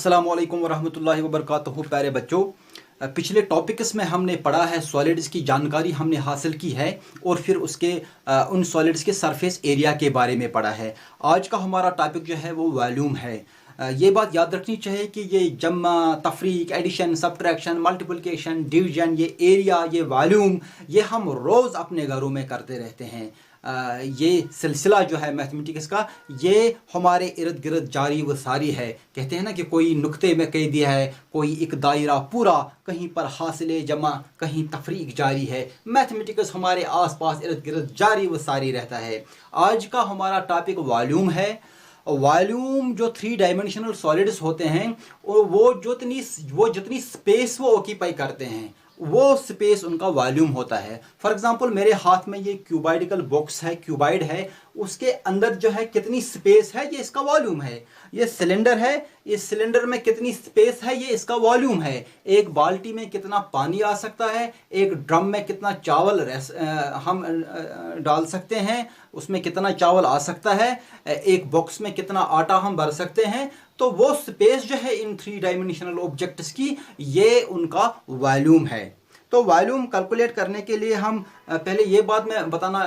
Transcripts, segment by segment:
अस्सलामुअलैकुम वरहमतुल्लाहि वबरकातुहू। प्यारे बच्चों, पिछले टॉपिक्स में हमने पढ़ा है, सॉलिड्स की जानकारी हमने हासिल की है और फिर उसके उन सॉलिड्स के सरफेस एरिया के बारे में पढ़ा है। आज का हमारा टॉपिक जो है वो वॉल्यूम है। ये बात याद रखनी चाहिए कि ये जमा, तफरीक, एडिशन, सब्ट्रैक्शन, मल्टीप्लिकेशन, डिवीजन, ये एरिया, ये वॉल्यूम, ये हम रोज़ अपने घरों में करते रहते हैं। ये सिलसिला जो है मैथमेटिक्स का, ये हमारे इर्द गिर्द जारी व सारी है। कहते हैं ना कि कोई नुक्ते में कह दिया है, कोई एक दायरा पूरा, कहीं पर हासिले जमा, कहीं तफरीक जारी है। मैथमेटिक्स हमारे आसपास इर्द गिर्द जारी व सारी रहता है। आज का हमारा टॉपिक वॉल्यूम है। वॉल्यूम जो 3 डायमेंशनल सॉलिड्स होते हैं और वो जितनी स्पेस वो ऑक्यूपाई करते हैं वो स्पेस उनका वॉल्यूम होता है। फॉर एग्जांपल मेरे हाथ में ये क्यूबाइडिकल बॉक्स है, क्यूबाइड है, उसके अंदर जो है कितनी स्पेस है, ये इसका वॉल्यूम है। ये सिलेंडर है, इस सिलेंडर में कितनी स्पेस है, ये इसका वॉल्यूम है। एक बाल्टी में कितना पानी आ सकता है, एक ड्रम में कितना चावल हम डाल सकते हैं, उसमें कितना चावल आ सकता है, एक बॉक्स में कितना आटा हम भर सकते हैं। तो वो स्पेस जो है इन 3 डायमेंशनल ऑब्जेक्ट्स की, ये उनका वॉल्यूम है। तो वॉल्यूम कैलकुलेट करने के लिए हम पहले ये बात मैं बताना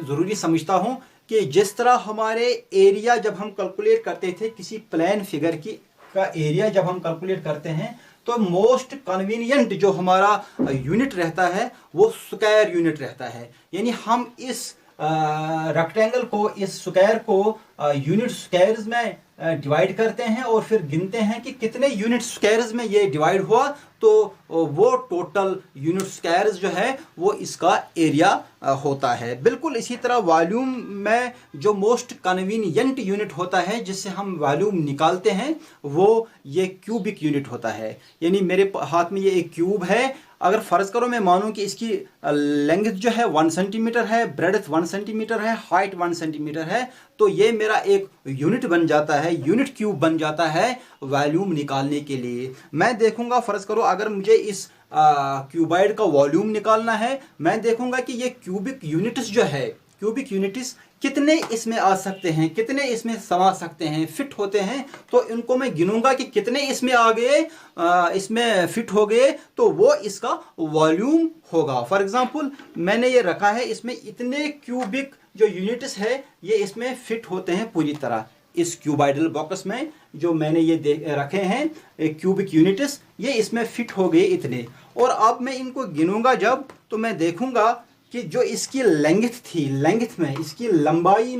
ज़रूरी समझता हूँ कि जिस तरह हमारे एरिया जब हम कैलकुलेट करते थे, किसी प्लेन फिगर का एरिया जब हम कैलकुलेट करते हैं, तो मोस्ट कन्वीनियंट जो हमारा यूनिट रहता है वो स्क्वायर यूनिट रहता है। यानी हम इस रेक्टेंगल को, इस स्क्वायर को यूनिट स्क्वायर्स में डिवाइड करते हैं और फिर गिनते हैं कि कितने यूनिट स्क्वायर्स में ये डिवाइड हुआ, तो वो टोटल यूनिट स्क्वायर्स जो है वो इसका एरिया होता है। बिल्कुल इसी तरह वॉल्यूम में जो मोस्ट कन्वीनियंट यूनिट होता है जिससे हम वॉल्यूम निकालते हैं वो ये क्यूबिक यूनिट होता है। यानी मेरे हाथ में ये एक क्यूब है, अगर फ़र्ज़ करो मैं मानूं कि इसकी लेंथ जो है 1 सेंटीमीटर है, ब्रेड्थ 1 सेंटीमीटर है, हाइट 1 सेंटीमीटर है, तो ये मेरा एक यूनिट बन जाता है, यूनिट क्यूब बन जाता है वॉल्यूम निकालने के लिए। मैं देखूंगा, फ़र्ज़ करो अगर मुझे इस क्यूबाइड का वॉल्यूम निकालना है, मैं देखूंगा कि ये क्यूबिक यूनिट्स जो है, क्यूबिक यूनिट्स कितने इसमें आ सकते हैं, कितने इसमें समा सकते हैं, फिट होते हैं। तो इनको मैं गिनूंगा कि कितने इसमें आ गए, इसमें फिट हो गए, तो वो इसका वॉल्यूम होगा। फॉर एग्जांपल मैंने ये रखा है, इसमें इतने क्यूबिक जो यूनिट्स है ये इसमें फिट होते हैं पूरी तरह। इस क्यूबाइडल बॉक्स में जो मैंने ये रखे हैं क्यूबिक यूनिट्स, ये इसमें फिट हो गए इतने। और अब मैं इनको गिनूंगा जब, तो मैं देखूंगा कि जो इसकी लेंथ थी, लेंथ में, इसकी लंबाई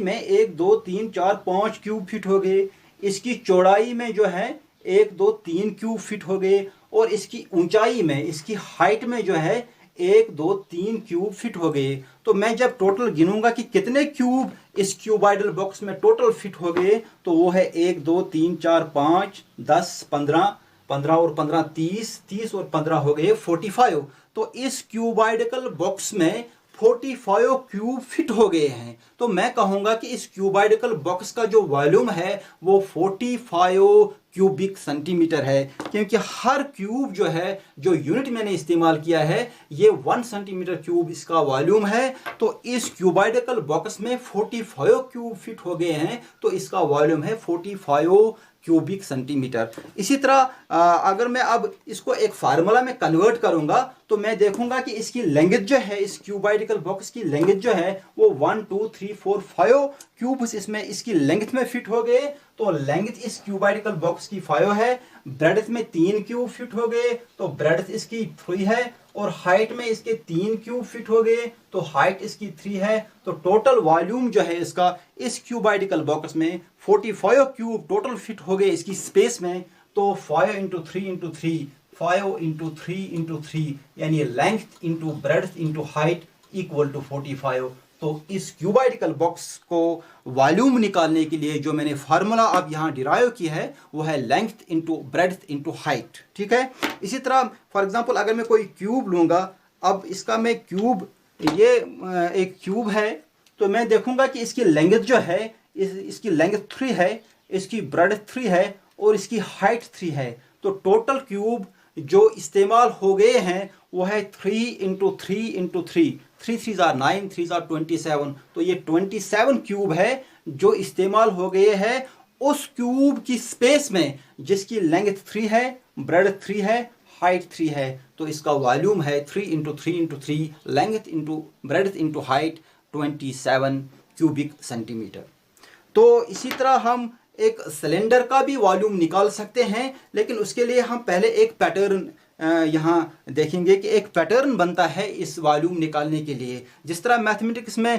में 1 2 3 4 5 क्यूब फिट हो गए। इसकी चौड़ाई में जो है 1 2 3 क्यूब फिट हो गए। और इसकी ऊंचाई में, इसकी हाइट में जो है 1 2 3 क्यूब फिट हो गए। तो मैं जब टोटल गिनूंगा कि कितने क्यूब इस क्यूबाइडल बॉक्स में टोटल फिट हो गए, तो वो है 1 2 3 4 5 10 15 15 और 15 30, 30 और 15 हो गए 45। तो इस क्यूबाइडिकल बॉक्स में 45 क्यूब फिट हो गए हैं। तो मैं कहूंगा कि इस क्यूबाइडिकल बॉक्स का जो वॉल्यूम है वो 45 क्यूबिक सेंटीमीटर है, क्योंकि हर क्यूब जो है, जो यूनिट मैंने इस्तेमाल किया है, ये 1 सेंटीमीटर क्यूब इसका वॉल्यूम है। तो इस क्यूबाइडिकल बॉक्स में 45 क्यूब फिट हो गए हैं, तो इसका वॉल्यूम है 45 क्यूबिक सेंटीमीटर। इसी तरह अगर मैं अब इसको एक फार्मूला में कन्वर्ट करूंगा, तो मैं देखूंगा कि इसकी लेंथ जो है, इस क्यूबाइडिकल बॉक्स की लेंथ जो है वो 1 2 3 4 5 क्यूब्स इसमें इसकी लेंथ में फिट हो गए। तो लेंथ इस क्यूबाइडिकल बॉक्स की 5 है, ब्रेड्थ में 3 क्यूब फिट हो गए, तो ब्रेड्थ इसकी 3 है, और हाइट में इसके 3 क्यूब फिट हो गए, तो हाइट इसकी 3 है। तो टोटल वॉल्यूम जो है इसका, इस क्यूबाइडिकल बॉक्स में 45 क्यूब टोटल फिट हो गए इसकी स्पेस में। तो 5 × 3 × 3, 5 × 3 × 3, यानी length into breadth into height equal to 45। तो इस क्यूबाइडिकल बॉक्स को वॉल्यूम निकालने के लिए जो मैंने फार्मूला अब यहाँ डिराइव किया है वो है length into breadth into height. ठीक है। इसी तरह फॉर एग्जांपल अगर मैं कोई क्यूब लूँगा, अब इसका मैं क्यूब, ये एक क्यूब है, तो मैं देखूंगा कि इसकी लेंथ जो है, इसकी लेंथ 3 है, इसकी ब्रेड्थ 3 है और इसकी हाइट 3 है। तो टोटल क्यूब जो इस्तेमाल हो गए हैं वो है 3 × 3 × 3, 3 3s are 9, 3s are 27। तो ये 27 क्यूब है जो इस्तेमाल हो गए हैं उस क्यूब की स्पेस में जिसकी लेंथ 3 है, ब्रेड्थ 3 है, हाइट 3 है, तो इसका वॉल्यूम है 3 into 3 into 3, length into breadth into height 27 cubic centimetre. तो इसी तरह हम एक सिलेंडर का भी वॉल्यूम निकाल सकते हैं, लेकिन उसके लिए हम पहले एक पैटर्न यहाँ देखेंगे कि एक पैटर्न बनता है इस वॉल्यूम निकालने के लिए। जिस तरह मैथमेटिक्स में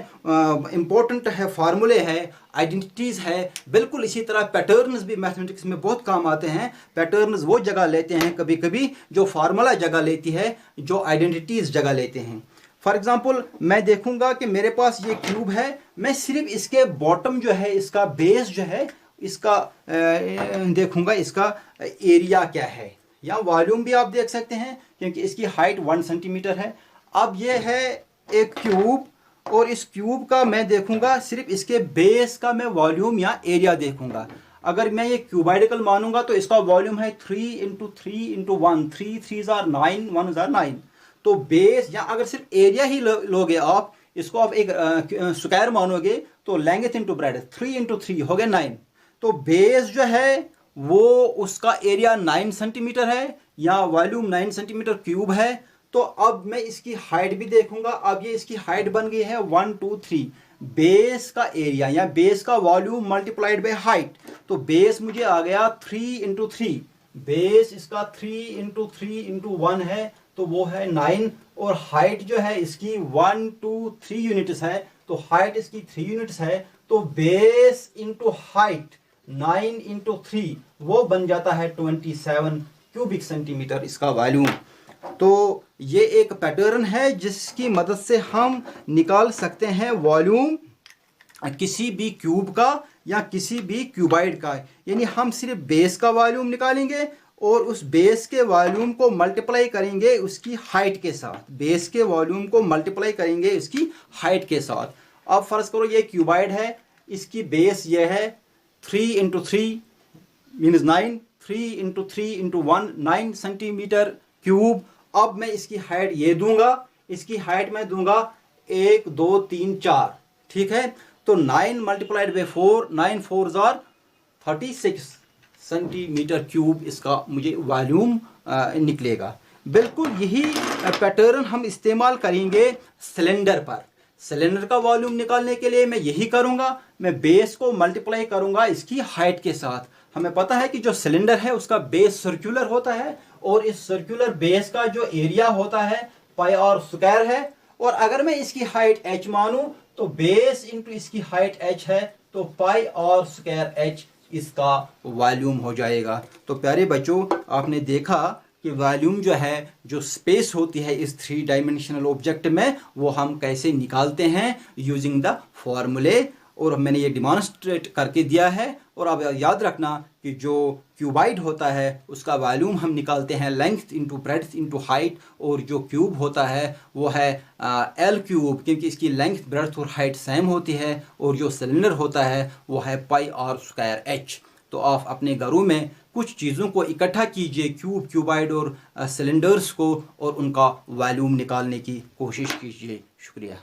इम्पोर्टेंट है, फार्मूले है, आइडेंटिटीज़ है, बिल्कुल इसी तरह पैटर्न्स भी मैथमेटिक्स में बहुत काम आते हैं। पैटर्न्स वो जगह लेते हैं कभी कभी जो फार्मूला जगह लेती है, जो आइडेंटिटीज़ जगह लेते हैं। फॉर एग्जाम्पल मैं देखूंगा कि मेरे पास ये क्यूब है, मैं सिर्फ इसके बॉटम जो है, इसका बेस जो है, इसका देखूंगा इसका एरिया क्या है, या वॉल्यूम भी आप देख सकते हैं क्योंकि इसकी हाइट 1 सेंटीमीटर है। अब ये है एक क्यूब, और इस क्यूब का मैं देखूंगा सिर्फ इसके बेस का मैं वॉल्यूम या एरिया देखूंगा। अगर मैं ये क्यूबाइडिकल मानूंगा तो इसका वॉल्यूम है 3 इंटू 3 इंटू 1, 3 3 जार 9, 1 जार 9। तो बेस, या अगर सिर्फ एरिया ही लोगे आप, इसको आप एक स्क्वायर मानोगे, तो लेंथ इंटू ब्रेड्थ 3 इंटू 3 हो गया 9। तो बेस जो है वो उसका एरिया 9 सेंटीमीटर है, या वॉल्यूम 9 सेंटीमीटर क्यूब है। तो अब मैं इसकी हाइट भी देखूंगा। अब ये इसकी हाइट बन गई है 1 2 3, बेस का एरिया या बेस का वॉल्यूम मल्टीप्लाइड बाय हाइट। तो बेस मुझे आ गया 3 इंटू 3, बेस इसका 3 इंटू 3 इंटू 1 है, तो वो है 9। और हाइट जो है इसकी 1 2 3 यूनिट्स है, तो हाइट इसकी 3 यूनिट्स है। तो बेस इंटू हाइट 9 इंटू 3 वो बन जाता है 27 क्यूबिक सेंटीमीटर इसका वॉल्यूम। तो ये एक पैटर्न है जिसकी मदद से हम निकाल सकते हैं वॉल्यूम किसी भी क्यूब का या किसी भी क्यूबाइड का। यानी हम सिर्फ बेस का वॉल्यूम निकालेंगे और उस बेस के वॉल्यूम को मल्टीप्लाई करेंगे उसकी हाइट के साथ, बेस के वॉल्यूम को मल्टीप्लाई करेंगे उसकी हाइट के साथ। अब फर्ज करो ये क्यूबाइड है, इसकी बेस ये है 3 into 3 means 9, 3 into 3 into 1, 9 centimetre cube. अब मैं इसकी हाइट ये दूंगा, इसकी हाइट मैं दूंगा 1 2 3 4, ठीक है। तो 9 multiplied by 4, 9 4 jar 36 centimetre cube इसका मुझे वॉल्यूम निकलेगा। बिल्कुल यही पैटर्न हम इस्तेमाल करेंगे सिलेंडर पर। सिलेंडर का वॉल्यूम निकालने के लिए मैं यही करूंगा, मैं बेस को मल्टीप्लाई करूंगा इसकी हाइट के साथ। हमें पता है कि जो सिलेंडर है उसका बेस सर्कुलर होता है, और इस सर्कुलर बेस का जो एरिया होता है पाई आर स्क्वायर है। और अगर मैं इसकी हाइट h मानूं तो बेस इंटू इसकी हाइट h है, तो पाई आर स्क्वायर h इसका वॉल्यूम हो जाएगा। तो प्यारे बच्चों, आपने देखा कि वॉल्यूम जो है, जो स्पेस होती है इस 3 डायमेंशनल ऑब्जेक्ट में, वो हम कैसे निकालते हैं यूजिंग द फॉर्मूले, और मैंने ये डिमॉन्स्ट्रेट करके दिया है। और अब याद रखना कि जो क्यूबाइड होता है उसका वॉल्यूम हम निकालते हैं length into breadth into height, और जो क्यूब होता है वो है एल क्यूब, क्योंकि इसकी लेंथ ब्रेड्थ और हाइट सेम होती है। और जो सिलेंडर होता है वो है पाई आर स्क्वायर h। तो आप अपने घरों में कुछ चीज़ों को इकट्ठा कीजिए, क्यूब, क्यूबाइड और सिलेंडर्स को, और उनका वॉल्यूम निकालने की कोशिश कीजिए। शुक्रिया।